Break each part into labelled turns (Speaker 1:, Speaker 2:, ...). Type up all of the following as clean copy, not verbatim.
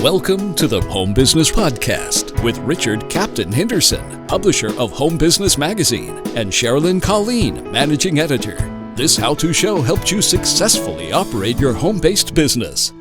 Speaker 1: Welcome to the Home Business Podcast with Richard Captain Henderson, publisher of Home Business Magazine, and Sherilyn Colleen, managing editor. This how-to show helps you successfully operate your home-based business.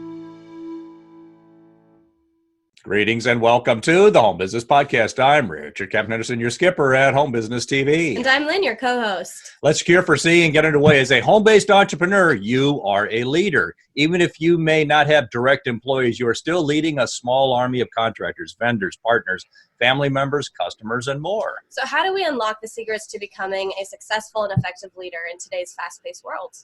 Speaker 2: Greetings and welcome to the Home Business Podcast. I'm Richard Captain Henderson, your skipper at Home Business TV.
Speaker 3: And I'm Lynn, your co-host.
Speaker 2: Let's secure, foresee, and get underway. As a home-based entrepreneur, you are a leader. Even if you may not have direct employees, you are still leading a small army of contractors, vendors, partners, family members, customers, and more.
Speaker 3: So how do we unlock the secrets to becoming a successful and effective leader in today's fast-paced world?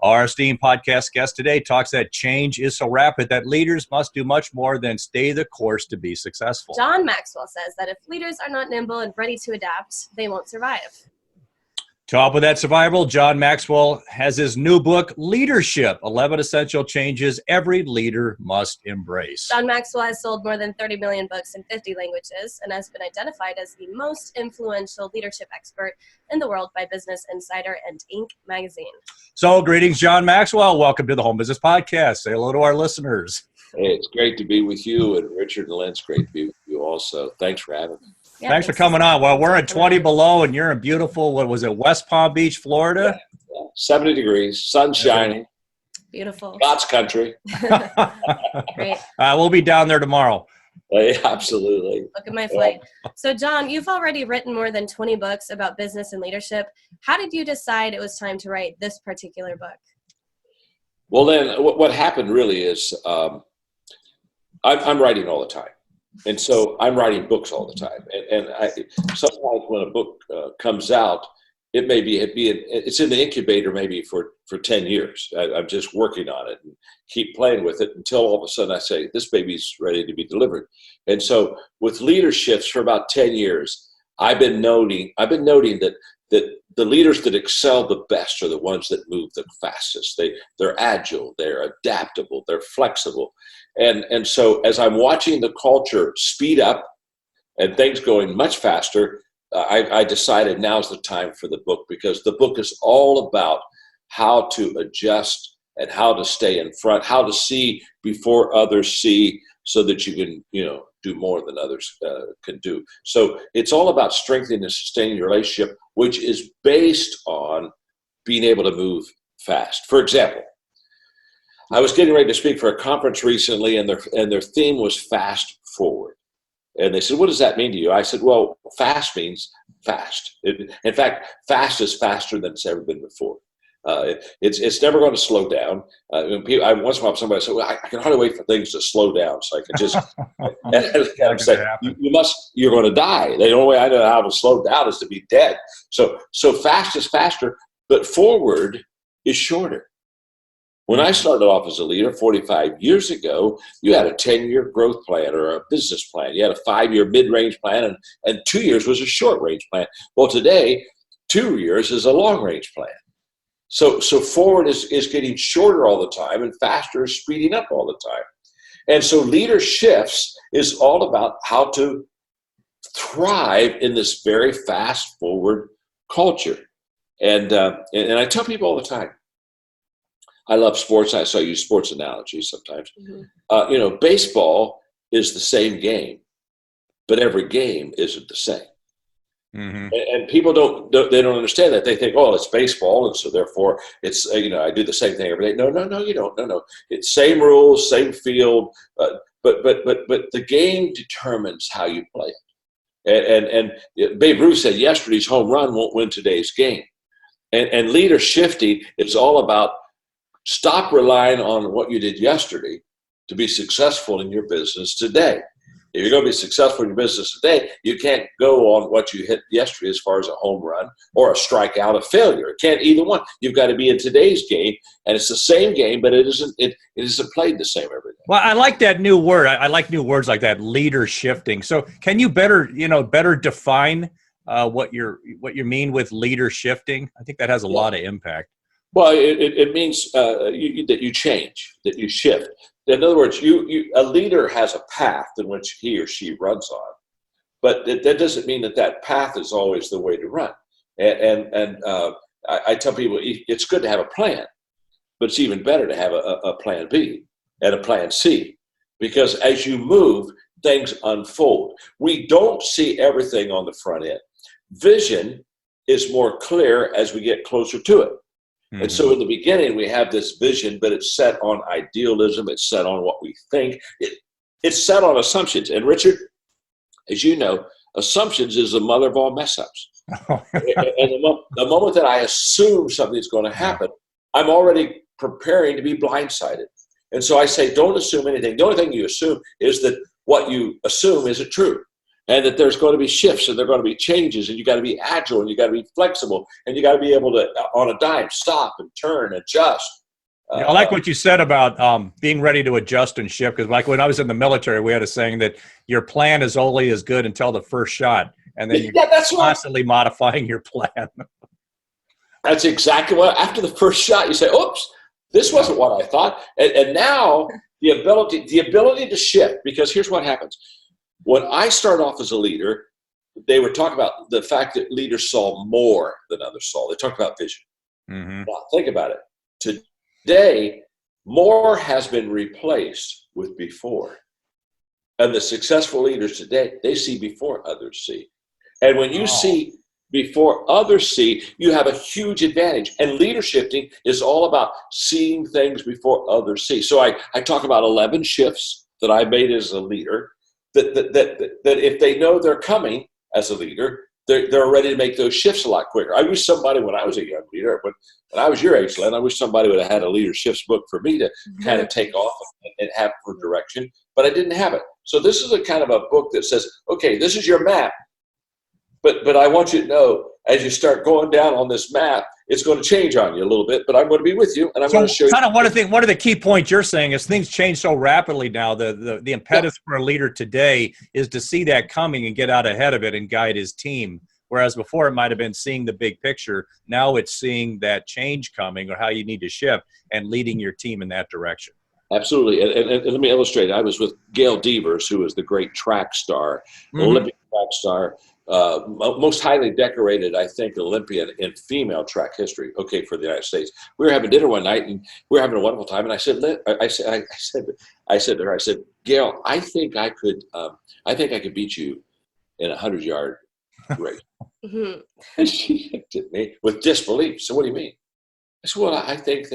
Speaker 2: Our esteemed podcast guest today talks that change is so rapid that leaders must do much more than stay the course to be successful.
Speaker 3: John Maxwell says that if leaders are not nimble and ready to adapt, they won't survive.
Speaker 2: To help with that survival, John Maxwell has his new book, Leadership, 11 Essential Changes Every Leader Must Embrace.
Speaker 3: John Maxwell has sold more than 30 million books in 50 languages and has been identified as the most influential leadership expert in the world by Business Insider and Inc. magazine.
Speaker 2: So, greetings, John Maxwell. Welcome to the Home Business Podcast. Say hello to our listeners.
Speaker 4: Hey, it's great to be with you, and Richard and Lynn, it's great to be with you also. Thanks for having me.
Speaker 3: Yeah,
Speaker 2: thanks for coming on. Well, we're at 20 below, and you're in beautiful, what was it, West Palm Beach, Florida?
Speaker 4: Yeah. 70 degrees, sun shining.
Speaker 3: Beautiful.
Speaker 4: God's country.
Speaker 3: Great.
Speaker 2: We'll be down there tomorrow.
Speaker 4: Absolutely.
Speaker 3: Look at my flight. So, John, you've already written more than 20 books about business and leadership. How did you decide it was time to write this particular book?
Speaker 4: Well, then, what happened really is I'm writing all the time. And so I'm writing books all the time. And sometimes when a book comes out, it may it's in the incubator maybe for 10 years. I'm just working on it and keep playing with it until all of a sudden I say, this baby's ready to be delivered. And so with leaderships for about 10 years, I've been noting that the leaders that excel the best are the ones that move the fastest. They're agile, they're adaptable, they're flexible. And so as I'm watching the culture speed up and things going much faster, I decided now's the time for the book, because the book is all about how to adjust and how to stay in front, how to see before others see, so that you can, do more than others can do. So it's all about strengthening and sustaining your relationship, which is based on being able to move fast. For example, I was getting ready to speak for a conference recently, and their theme was fast forward. And they said, what does that mean to you? I said, well, fast means fast. In fact, fast is faster than it's ever been before. It's never going to slow down. Once in a while, somebody said, well, I can hardly wait for things to slow down so I can just, and I'm saying, you're going to die. The only way I know how to slow down is to be dead. So fast is faster, but forward is shorter. When I started off as a leader 45 years ago, you had a 10-year growth plan or a business plan. You had a 5-year mid-range plan, and 2 years was a short-range plan. Well, today, 2 years is a long-range plan. So forward is getting shorter all the time, and faster is speeding up all the time. And so leader shifts is all about how to thrive in this very fast-forward culture. And I tell people all the time, I love sports, so I use sports analogies sometimes. Mm-hmm. Baseball is the same game, but every game isn't the same. Mm-hmm. And people don't understand that. They think, oh, it's baseball, and so therefore it's I do the same thing every day. No, you don't. No. It's same rules, same field, but the game determines how you play it. And Babe Ruth said yesterday's home run won't win today's game. And leader shifting is all about stop relying on what you did yesterday to be successful in your business today. If you're going to be successful in your business today, you can't go on what you hit yesterday as far as a home run or a strikeout, a failure. It can't either one. You've got to be in today's game, and it's the same game, but it isn't played the same every day.
Speaker 2: Well, I like that new word. I like new words like that, leader shifting. So can you better define what you mean with leader shifting? I think that has a lot of impact.
Speaker 4: Well, it means that you change, that you shift. In other words, a leader has a path in which he or she runs on, but that doesn't mean that path is always the way to run. And I tell people it's good to have a plan, but it's even better to have a plan B and a plan C. because as you move, things unfold. We don't see everything on the front end. Vision is more clear as we get closer to it. Mm-hmm. And so in the beginning, we have this vision, but it's set on idealism. It's set on what we think. It's set on assumptions. And Richard, as you know, assumptions is the mother of all mess ups. And the moment that I assume something's going to happen, I'm already preparing to be blindsided. And so I say, don't assume anything. The only thing you assume is that what you assume isn't true, and that there's going to be shifts and there are going to be changes, and you got to be agile and you got to be flexible and you got to be able to, on a dime, stop and turn, adjust.
Speaker 2: I like what you said about being ready to adjust and shift, because like when I was in the military, we had a saying that your plan is only as good until the first shot, and then you're constantly modifying your plan.
Speaker 4: That's exactly what, after the first shot, you say, oops, this wasn't what I thought. And now the ability to shift, because here's what happens. When I started off as a leader, they were talking about the fact that leaders saw more than others saw. They talked about vision. Mm-hmm. Now, think about it. Today, more has been replaced with before. And the successful leaders today, they see before others see. And when you see before others see, you have a huge advantage. And leadershiping is all about seeing things before others see. So I talk about 11 shifts that I made as a leader, that if they know they're coming as a leader, they're ready to make those shifts a lot quicker. I wish somebody, when I was a young leader, when I was your age, Len, I wish somebody would have had a leader shifts book for me to kind of take off and have for direction, but I didn't have it. So this is a kind of a book that says, okay, this is your map, but I want you to know, as you start going down on this map, it's going to change on you a little bit, but I'm going to be with you, and I'm going to show you.
Speaker 2: Kind of one of the key points you're saying is things change so rapidly now. The impetus for a leader today is to see that coming and get out ahead of it and guide his team. Whereas before it might have been seeing the big picture. Now it's seeing that change coming or how you need to shift and leading your team in that direction.
Speaker 4: Absolutely. And let me illustrate. I was with Gail Devers, who is the great track star, Olympic track star, most highly decorated, I think, Olympian in female track history. Okay, for the United States. We were having dinner one night, and we were having a wonderful time. And I said to her, Gail, I think I could beat you in a 100-yard race. Mm-hmm. And she looked at me with disbelief. So what do you mean? I said, well, I think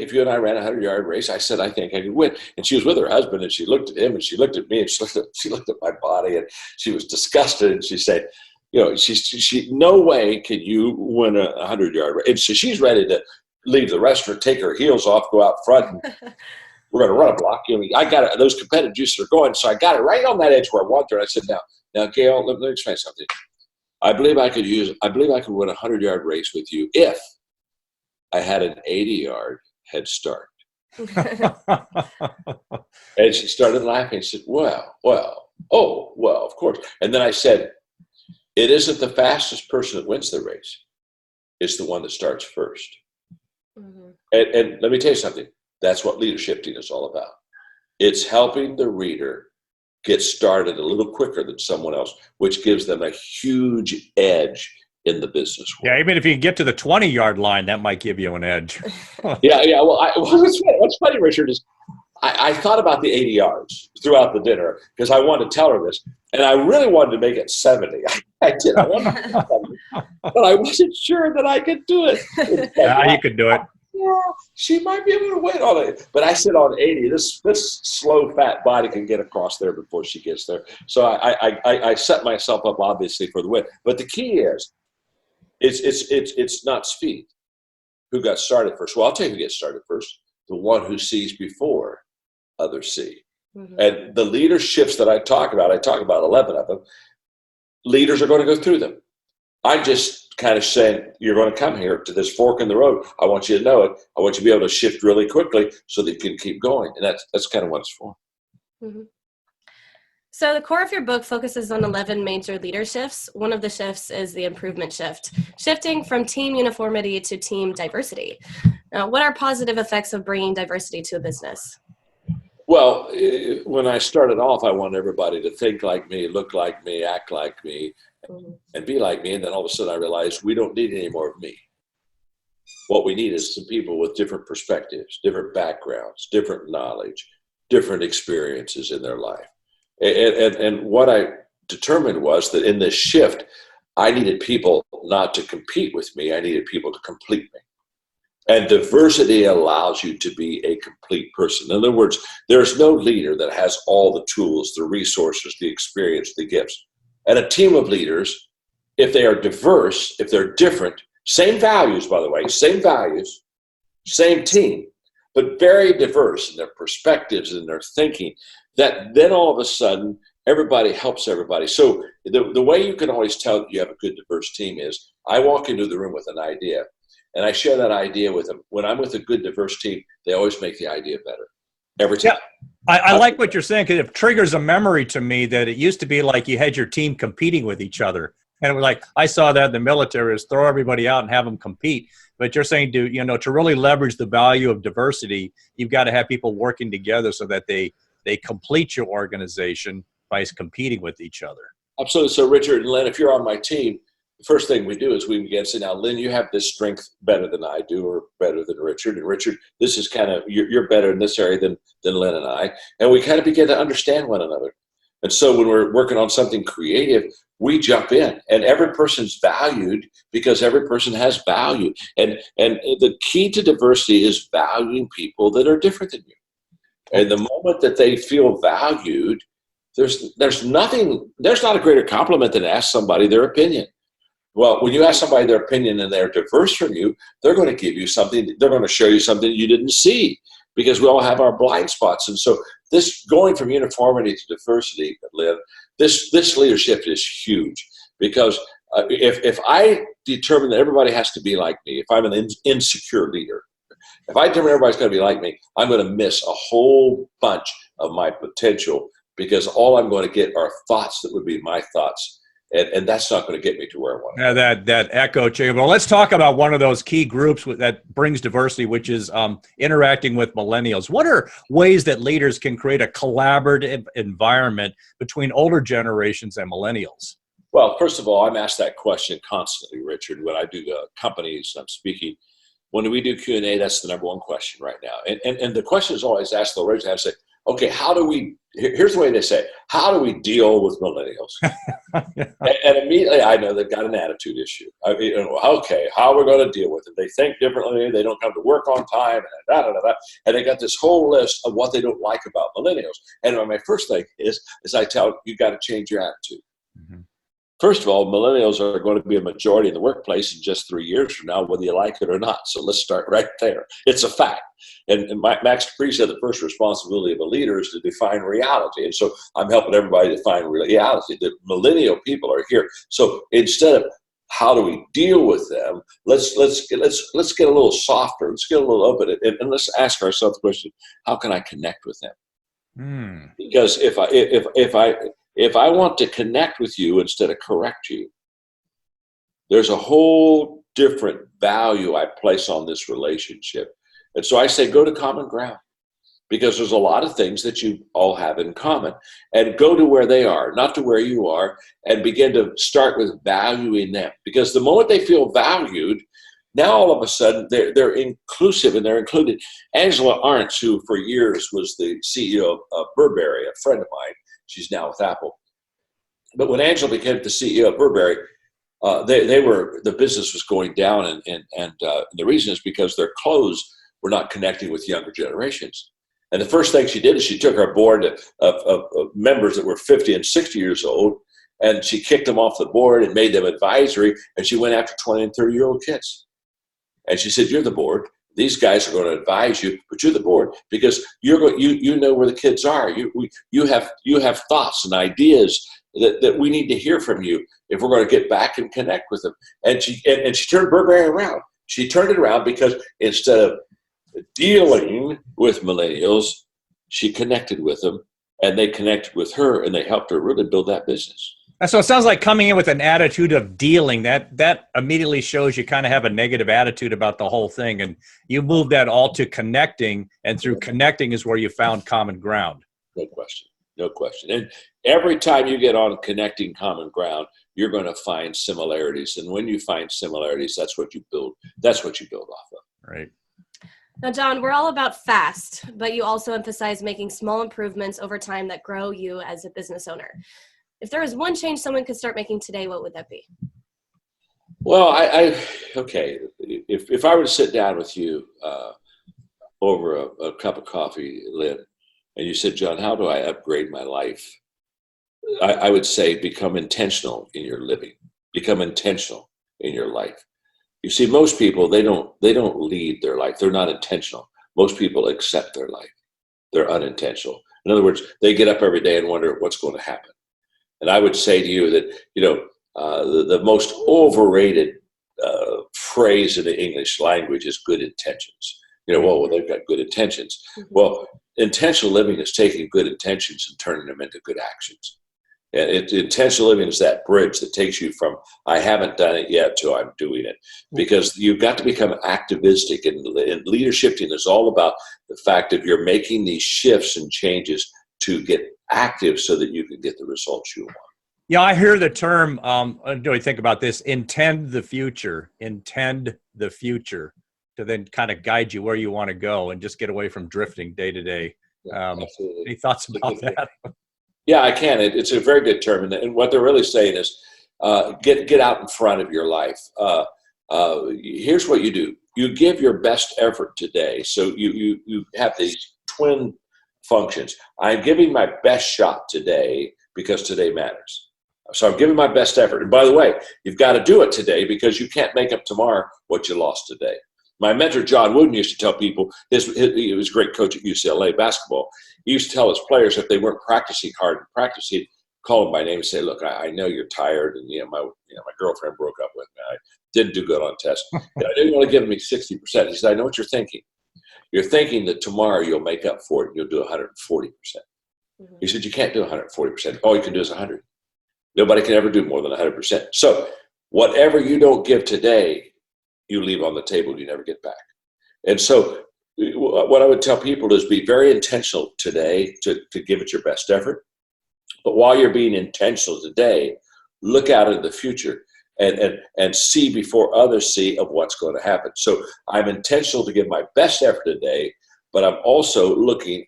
Speaker 4: if you and I ran a 100-yard race, I said, I think I could win. And she was with her husband, and she looked at him, and she looked at me, and she looked at my body, and she was disgusted. And she said, she no way can you win a 100-yard race. And so she's ready to leave the restaurant, take her heels off, go out front, and we're going to run a block. I got it. Those competitive juices are going. So I got it right on that edge where I want her. I said, now, Gail, let me explain something. I believe I could win a 100-yard race with you if I had an 80-yard head start. And she started laughing. She said, well, of course. And then I said, it isn't the fastest person that wins the race. It's the one that starts first. Mm-hmm. And let me tell you something. That's what leadership team is all about. It's helping the reader get started a little quicker than someone else, which gives them a huge edge in the business world.
Speaker 2: Yeah, even if you can get to the 20-yard line, that might give you an edge.
Speaker 4: Yeah. Well, what's funny, Richard, is I thought about the 80 yards throughout the dinner because I wanted to tell her this, and I really wanted to make it 70. I did. I wanted to 70, but I wasn't sure that I could do it.
Speaker 2: You could do it.
Speaker 4: Yeah, she might be able to win on it. But I said on 80, this slow, fat body can get across there before she gets there. So I set myself up, obviously, for the win. But the key is, it's not speed. Who got started first? Well, I'll tell you who gets started first. The one who sees before others see. Mm-hmm. And the leaderships that I talk about 11 of them. Leaders are going to go through them. I'm just kind of saying, you're going to come here to this fork in the road. I want you to know it. I want you to be able to shift really quickly so that you can keep going. And that's kind of what it's for.
Speaker 3: Mm-hmm. So the core of your book focuses on 11 major leader shifts. One of the shifts is the improvement shift, shifting from team uniformity to team diversity. Now, what are positive effects of bringing diversity to a business?
Speaker 4: Well, when I started off, I wanted everybody to think like me, look like me, act like me, and be like me. And then all of a sudden I realized we don't need any more of me. What we need is some people with different perspectives, different backgrounds, different knowledge, different experiences in their life. And what I determined was that in this shift, I needed people not to compete with me. I needed people to complete me. And diversity allows you to be a complete person. In other words, there's no leader that has all the tools, the resources, the experience, the gifts. And a team of leaders, if they are diverse, if they're different, same values, by the way, same values, same team, but very diverse in their perspectives and their thinking, that then all of a sudden, everybody helps everybody. So the way you can always tell that you have a good, diverse team is I walk into the room with an idea, and I share that idea with them. When I'm with a good, diverse team, they always make the idea better. Every time.
Speaker 2: Yeah, I like what you're saying, because it triggers a memory to me that it used to be like you had your team competing with each other. And it was like, I saw that in the military, is throw everybody out and have them compete. But you're saying, to really leverage the value of diversity, you've got to have people working together so that they complete your organization by competing with each other.
Speaker 4: Absolutely. So Richard and Lynn, if you're on my team, the first thing we do is we begin to say, now, Lynn, you have this strength better than I do, or better than Richard. And Richard, this is kind of, you're better in this area than Lynn and I. And we kind of begin to understand one another. And so when we're working on something creative, we jump in, and every person's valued because every person has value. And the key to diversity is valuing people that are different than you. And the moment that they feel valued, there's not a greater compliment than to ask somebody their opinion. Well, when you ask somebody their opinion and they're diverse from you, they're going to give you something. They're going to show you something you didn't see, because we all have our blind spots. And so this going from uniformity to diversity, Lynn, this leadership is huge, because if I determine that everybody has to be like me, if I'm an insecure leader, if I determine everybody's going to be like me, I'm going to miss a whole bunch of my potential, because all I'm going to get are thoughts that would be my thoughts. And that's not going to get me to where I want to go.
Speaker 2: Yeah, that echo chamber. Well, let's talk about one of those key groups that brings diversity, which is interacting with millennials. What are ways that leaders can create a collaborative environment between older generations and millennials?
Speaker 4: Well, first of all, I'm asked that question constantly, Richard, when I do companies, I'm speaking. When we do Q&A, that's the number one question right now. And the question is always asked, they'll raise their hand and say, okay, here's the way they say, how do we deal with millennials? and immediately I know they've got an attitude issue. Okay, how are we going to deal with it? They think differently, they don't come to work on time, and they got this whole list of what they don't like about millennials. And my first thing is I tell them, you got to change your attitude. Mm-hmm. First of all, millennials are going to be a majority in the workplace in just 3 years from now, whether you like it or not. So let's start right there. It's a fact. And Max Capri said the first responsibility of a leader is to define reality. And so I'm helping everybody define reality. The millennial people are here. So instead of how do we deal with them, let's get a little softer. Let's get a little open, and let's ask ourselves the question: how can I connect with them? Because if I want to connect with you instead of correct you, there's a whole different value I place on this relationship. And so I say, go to common ground, because there's a lot of things that you all have in common, and go to where they are, not to where you are, and begin to start with valuing them. Because the moment they feel valued, now all of a sudden they're inclusive and they're included. Angela Arntz, who for years was the CEO of Burberry, a friend of mine, she's now with Apple. But when Angela became the CEO of Burberry, the business was going down, and the reason is because their clothes were not connecting with younger generations. And the first thing she did is she took our board of members that were 50 and 60 years old, and she kicked them off the board and made them advisory, and she went after 20 and 30-year-old kids. And she said, you're the board. These guys are going to advise you, but you're the board, because you know where the kids are. You have thoughts and ideas that we need to hear from you if we're going to get back and connect with them. And she turned Burberry around. She turned it around because instead of dealing with millennials, she connected with them, and they connected with her, and they helped her really build that business.
Speaker 2: So it sounds like coming in with an attitude of dealing, that immediately shows you kind of have a negative attitude about the whole thing. And you move that all to connecting, and through connecting is where you found common ground.
Speaker 4: No question. No question. And every time you get on connecting common ground, you're going to find similarities. And when you find similarities, that's what you build. That's what you build off of.
Speaker 2: Right.
Speaker 3: Now, John, we're all about fast, but you also emphasize making small improvements over time that grow you as a business owner. If there was one change someone could start making today, what would that be?
Speaker 4: Well, okay. If I were to sit down with you over a cup of coffee, Lynn, and you said, John, how do I upgrade my life? I would say become intentional in your living. Become intentional in your life. You see, most people, they don't lead their life. They're not intentional. Most people accept their life. They're unintentional. In other words, they get up every day and wonder what's going to happen. And I would say to you that, the most overrated phrase in the English language is good intentions. Well, they've got good intentions.
Speaker 3: Mm-hmm.
Speaker 4: Well, intentional living is taking good intentions and turning them into good actions. And intentional living is that bridge that takes you from I haven't done it yet to I'm doing it. Because you've got to become activistic, and leadership is all about the fact that you're making these shifts and changes to get active so that you can get the results you want.
Speaker 2: Yeah, I hear the term, do I think about this, intend the future to then kind of guide you where you want to go and just get away from drifting day to day.
Speaker 4: Absolutely.
Speaker 2: Any thoughts about that?
Speaker 4: Yeah, I can. It's a very good term. And what they're really saying is get out in front of your life. Here's what you do. You give your best effort today. So you have these twin functions. I'm giving my best shot today because today matters. So I'm giving my best effort. And by the way, you've got to do it today because you can't make up tomorrow what you lost today. My mentor, John Wooden, used to tell people, he was a great coach at UCLA basketball. He used to tell his players if they weren't practicing hard in practice, he'd call them by name and say, look, I know you're tired, and my girlfriend broke up with me. I didn't do good on tests. I didn't want to give me 60%. He said, I know what you're thinking. You're thinking that tomorrow you'll make up for it and you'll do 140%. Mm-hmm. He said, you can't do 140%. All you can do is 100. Nobody can ever do more than 100%. So whatever you don't give today, you leave on the table, you never get back. And so what I would tell people is be very intentional today to give it your best effort. But while you're being intentional today, look out into the future and see before others see of what's going to happen. So I'm intentional to give my best effort today, but I'm also looking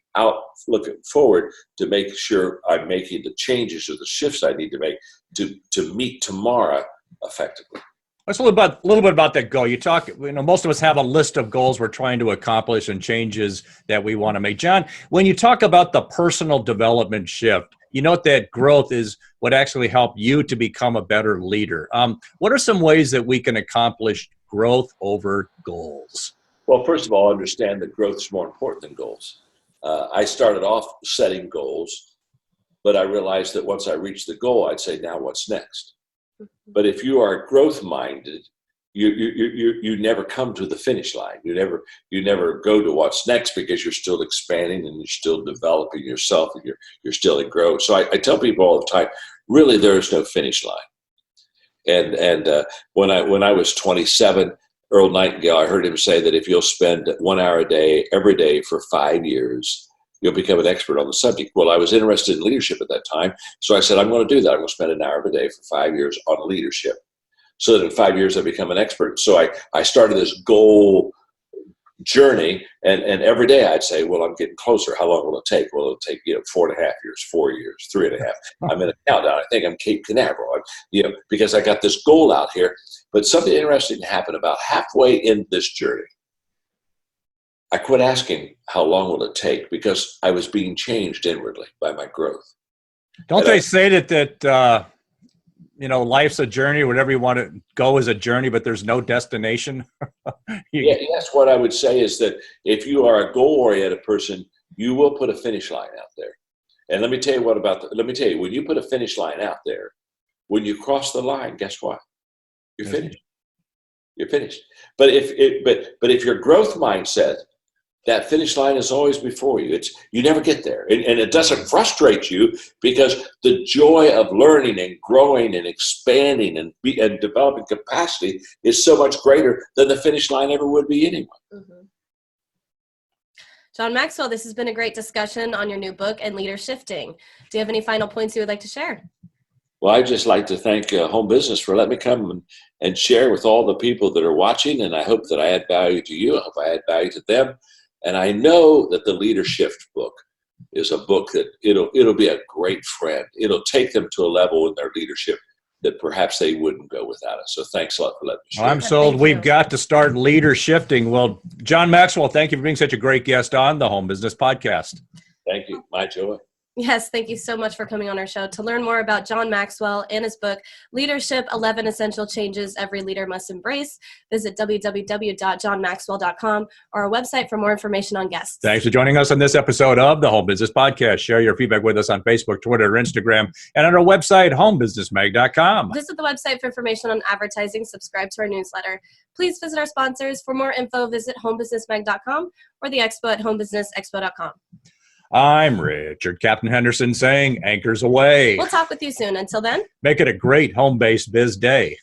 Speaker 4: forward to make sure I'm making the changes or the shifts I need to make to meet tomorrow effectively.
Speaker 2: Let's a little bit about that goal. You talk, most of us have a list of goals we're trying to accomplish and changes that we want to make. John, when you talk about the personal development shift, you note that growth is what actually helped you to become a better leader. What are some ways that we can accomplish growth over goals?
Speaker 4: Well, first of all, understand that growth is more important than goals. I started off setting goals, but I realized that once I reached the goal, I'd say, now what's next? But if you are growth minded, you never come to the finish line. You never go to what's next because you're still expanding and you're still developing yourself and you're still in growth. So I tell people all the time, really, there is no finish line. And when I was 27, Earl Nightingale, I heard him say that if you'll spend 1 hour a day, every day for 5 years, you'll become an expert on the subject. Well, I was interested in leadership at that time. So I said, I'm going to do that. I'm going to spend an hour a day for 5 years on leadership so that in 5 years I become an expert. So I started this goal journey, and every day I'd say, well, I'm getting closer. How long will it take? Well, it'll take 4.5 years, 4 years, 3.5. I'm in a countdown. I think I'm Cape Canaveral, because I got this goal out here. But something interesting happened about halfway in this journey. I quit asking how long will it take because I was being changed inwardly by my growth.
Speaker 2: Don't they say that life's a journey, whatever you want to go is a journey, but there's no destination?
Speaker 4: Yes, what I would say is that if you are a goal-oriented person, you will put a finish line out there. And let me tell you when you put a finish line out there, when you cross the line, guess what? You're finished. You're finished. But if your growth mindset, that finish line is always before you. You never get there. And it doesn't frustrate you because the joy of learning and growing and expanding and developing capacity is so much greater than the finish line ever would be anyway.
Speaker 3: Mm-hmm. John Maxwell, this has been a great discussion on your new book and leader shifting. Do you have any final points you would like to share?
Speaker 4: Well, I'd just like to thank Home Business for letting me come and share with all the people that are watching. And I hope that I add value to you. I hope I add value to them. And I know that the Leadership book is a book that it'll be a great friend. It'll take them to a level in their leadership that perhaps they wouldn't go without us. So thanks a lot for letting me share.
Speaker 2: Well, I'm sold. We've got to start leader shifting. Well, John Maxwell, thank you for being such a great guest on the Home Business Podcast.
Speaker 4: Thank you. My joy.
Speaker 3: Yes, thank you so much for coming on our show. To learn more about John Maxwell and his book, Leadership, 11 Essential Changes Every Leader Must Embrace, visit www.johnmaxwell.com or our website for more information on guests.
Speaker 2: Thanks for joining us on this episode of the Home Business Podcast. Share your feedback with us on Facebook, Twitter, or Instagram, and on our website, homebusinessmag.com.
Speaker 3: Visit the website for information on advertising. Subscribe to our newsletter. Please visit our sponsors. For more info, visit homebusinessmag.com or the expo at homebusinessexpo.com.
Speaker 2: I'm Richard Captain Henderson saying anchors away.
Speaker 3: We'll talk with you soon. Until then,
Speaker 2: make it a great home-based biz day.